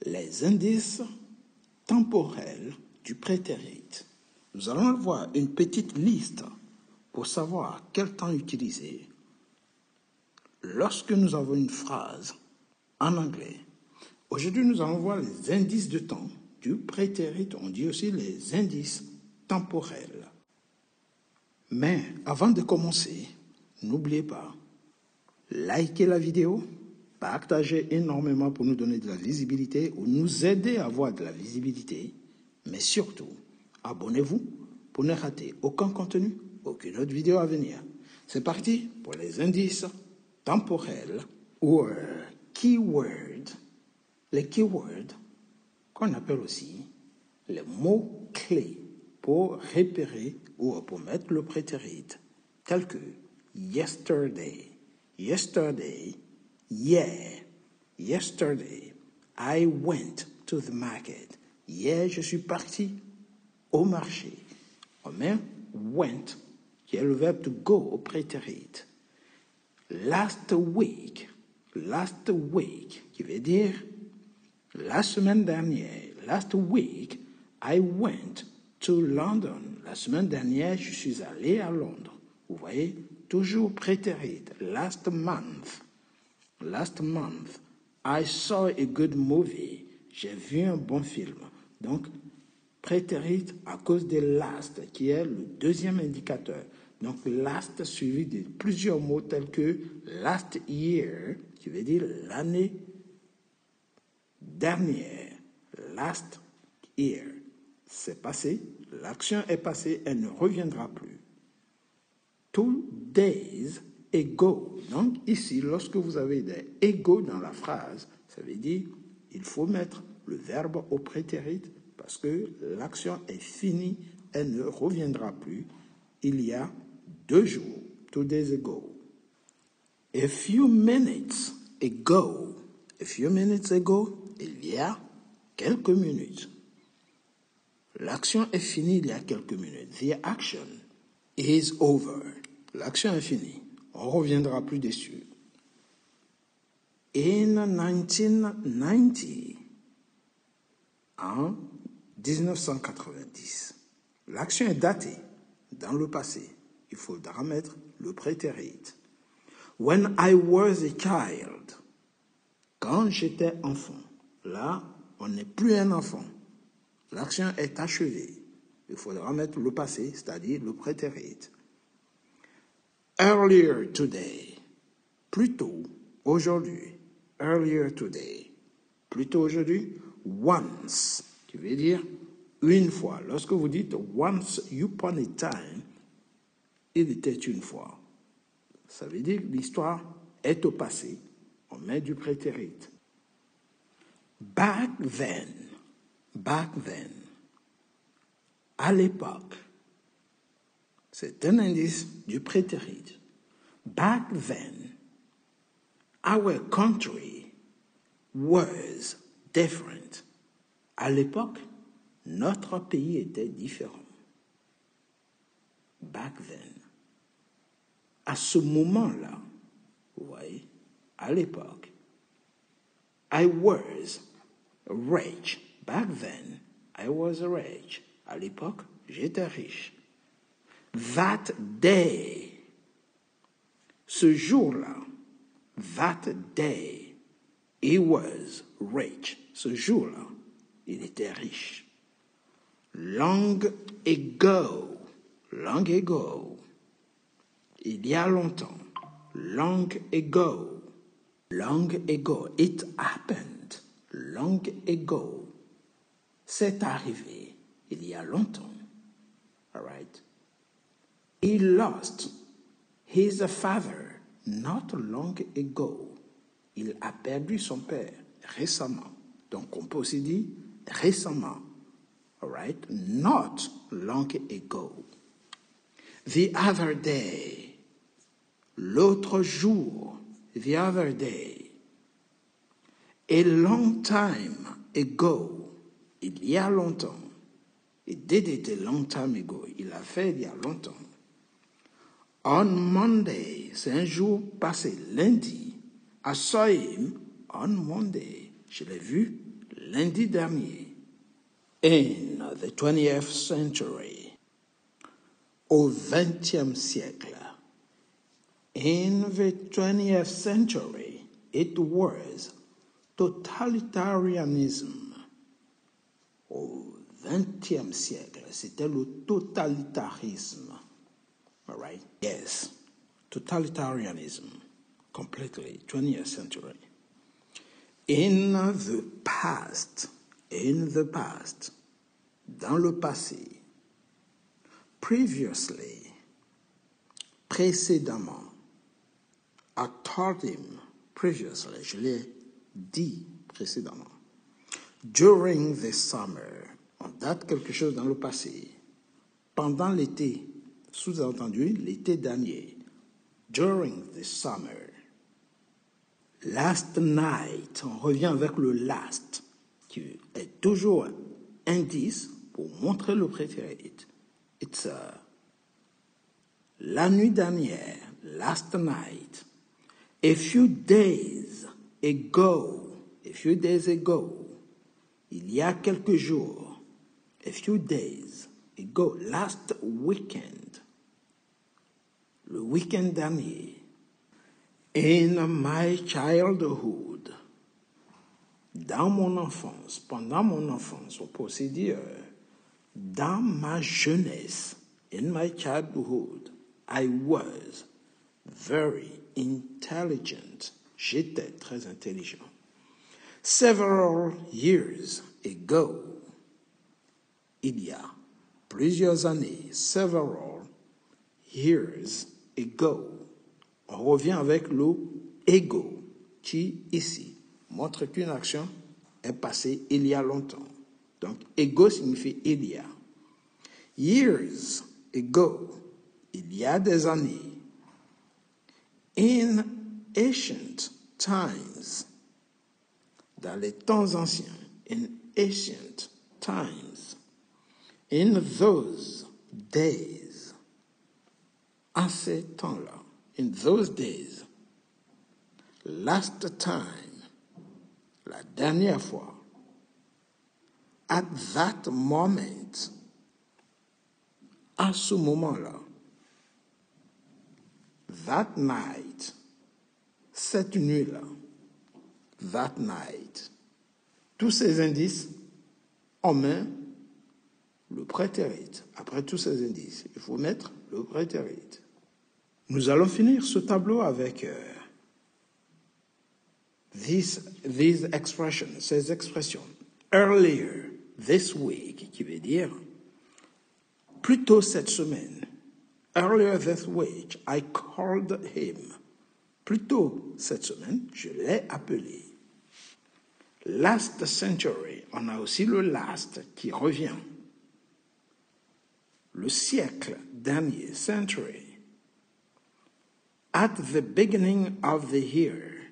les indices temporels du prétérit. Nous allons voir une petite liste pour savoir quel temps utiliser lorsque nous avons une phrase en anglais. Aujourd'hui, nous allons voir les indices de temps du prétérit. On dit aussi les indices temporels. Mais avant de commencer, n'oubliez pas, likez la vidéo, partagez énormément pour nous donner de la visibilité ou nous aider à avoir de la visibilité. Mais surtout, abonnez-vous pour ne rater aucun contenu, aucune autre vidéo à venir. C'est parti pour les indices temporels ou keywords. Les keywords, qu'on appelle aussi les mots-clés pour repérer ou pour mettre le prétérit, tels que yesterday, yesterday, yeah, yesterday, I went to the market. Hier, je suis parti au marché. On met went, qui est le verbe to go au prétérit. Last week, qui veut dire la semaine dernière. Last week, I went to London. La semaine dernière, je suis allé à Londres. Vous voyez, toujours prétérit. Last month, I saw a good movie. J'ai vu un bon film. Donc, prétérit à cause de last, qui est le deuxième indicateur. Donc, last suivi de plusieurs mots tels que last year, qui veut dire l'année dernière. Last year. C'est passé, l'action est passée, elle ne reviendra plus. 2 days ago. Donc, ici, lorsque vous avez des ago dans la phrase, ça veut dire il faut mettre le verbe au prétérit parce que l'action est finie, elle ne reviendra plus. Il y a 2 jours, 2 days ago. A few minutes ago, il y a quelques minutes. L'action est finie il y a quelques minutes. The action is over. L'action est finie. On ne reviendra plus dessus. In 1990, en 1990, l'action est datée dans le passé. Il faudra mettre le prétérit. When I was a child, quand j'étais enfant. Là, on n'est plus un enfant. L'action est achevée. Il faudra mettre le passé, c'est-à-dire le prétérit. Earlier today. Plus tôt, aujourd'hui. Earlier today. Plus tôt aujourd'hui. Once, qui veut dire une fois. Lorsque vous dites once upon a time, il était une fois. Ça veut dire que l'histoire est au passé. On met du prétérit. Back then. À l'époque. C'est un indice du prétérit. Back then, our country was different. À l'époque, notre pays était différent. Back then. À ce moment-là, vous voyez, à l'époque, I was rich. Back then, I was rich. À l'époque, j'étais riche. That day, ce jour-là, that day, he was rich. Ce jour-là, il était riche. Long ago, il y a longtemps. Long ago, it happened. Long ago, c'est arrivé il y a longtemps. All right? He lost his father not long ago. Il a perdu son père récemment. Donc, on peut aussi dire récemment. All right? Not long ago. The other day. L'autre jour. The other day. A long time ago. Il y a longtemps. It did it a long time ago. Il a fait il y a longtemps. On Monday, c'est un jour passé, lundi. I saw him on Monday. Je l'ai vu lundi dernier. In the 20th century, au 20e siècle. In the 20th century, it was totalitarianism. Au 20e siècle, c'était le totalitarisme. All right? Yes, totalitarianism, completely, 20th century. In the past, dans le passé, previously, précédemment, I told him previously, je l'ai dit précédemment. During the summer, on date quelque chose dans le passé. Pendant l'été, sous-entendu, l'été dernier. During the summer. Last night, on revient avec le last, qui est toujours indice pour montrer le prétérit. It's la nuit dernière, last night. A few days ago, il y a quelques jours, a few days ago, last weekend, le week-end dernier, in my childhood, dans mon enfance, pendant mon enfance, on peut aussi dire, dans ma jeunesse, in my childhood, I was very intelligent. J'étais très intelligent. Several years ago, il y a plusieurs années, several years ago, on revient avec le ego, qui ici montre qu'une action est passée il y a longtemps. Donc, ego signifie il y a. Years ago, il y a des années. In ancient times, dans les temps anciens, in ancient times, in those days, en ces temps-là, in those days, last time, la dernière fois, at that moment, à ce moment-là, that night, cette nuit-là, that night. Tous ces indices, on met le prétérit. Après tous ces indices, il faut mettre le prétérit. Nous allons finir ce tableau avec these expressions, ces expressions. Earlier this week, qui veut dire plus tôt cette semaine. Earlier this week, I called him. Plus tôt cette semaine, je l'ai appelé. Last century, on a aussi le last qui revient. Le siècle dernier, century. At the beginning of the year.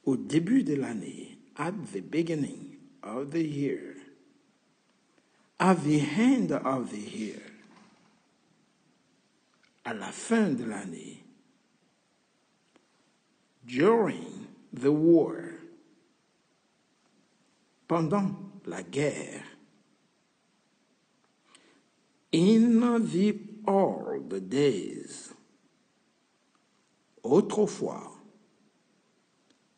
Au début de l'année. At the beginning of the year. At the end of the year. À la fin de l'année. During the war. Pendant la guerre. In the old days. Autrefois.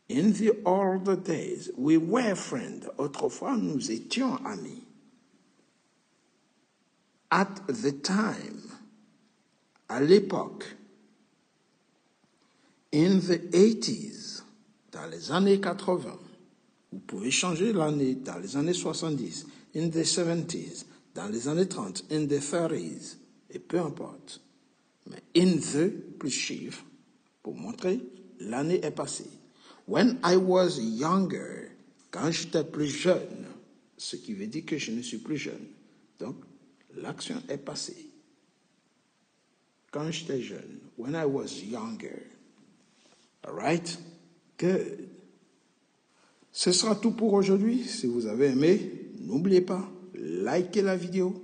In the old days, we were friends. Autrefois, nous étions amis. At the time. À l'époque. In the 80s, dans les années 80, vous pouvez changer l'année, dans les années 70, in the 70s, dans les années 30, in the 30s, et peu importe. Mais in the, plus chiffre, pour montrer l'année est passée. When I was younger, quand j'étais plus jeune, ce qui veut dire que je ne suis plus jeune. Donc, l'action est passée. Quand j'étais jeune, when I was younger. All right? Good. Ce sera tout pour aujourd'hui. Si vous avez aimé, n'oubliez pas, likez la vidéo,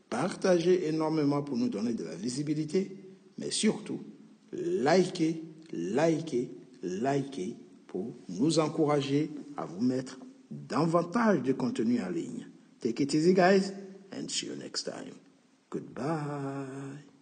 partagez énormément pour nous donner de la visibilité, mais surtout, likez, likez, likez, pour nous encourager à vous mettre davantage de contenu en ligne. Take it easy, guys, and see you next time. Goodbye.